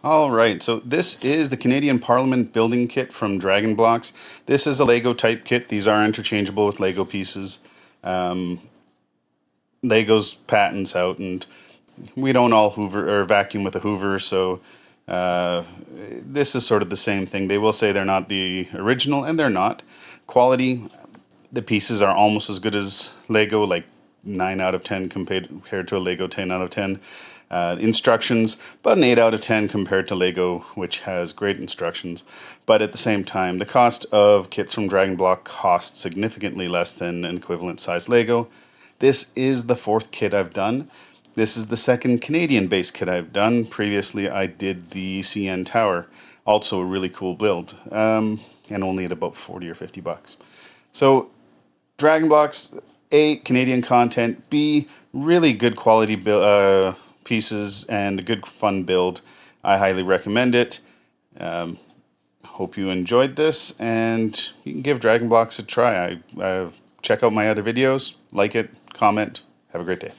All right, so this is the Canadian Parliament building kit from Dragon Blocks. This is a Lego type kit. These are interchangeable with Lego pieces. Lego's patents out, and we don't all hoover or vacuum with a hoover, so this is sort of the same thing. They will say they're not the original, and they're not. Quality, the pieces are almost as good as Lego, like 9 out of 10 compared to a Lego 10 out of 10. Instructions, but an 8 out of 10 compared to Lego, which has great instructions. But at the same time, the cost of kits from Dragon Block cost significantly less than an equivalent size Lego. This is the fourth kit I've done. This is the second Canadian-based kit I've done. Previously, I did the CN Tower, also a really cool build, and only at about 40 or 50 bucks. So Dragon Blocks, A, Canadian content, B, really good quality pieces and a good fun build. I highly recommend it. Hope you enjoyed this, and you can give Dragon Blocks a try. Check out my other videos, like it, comment. Have a great day.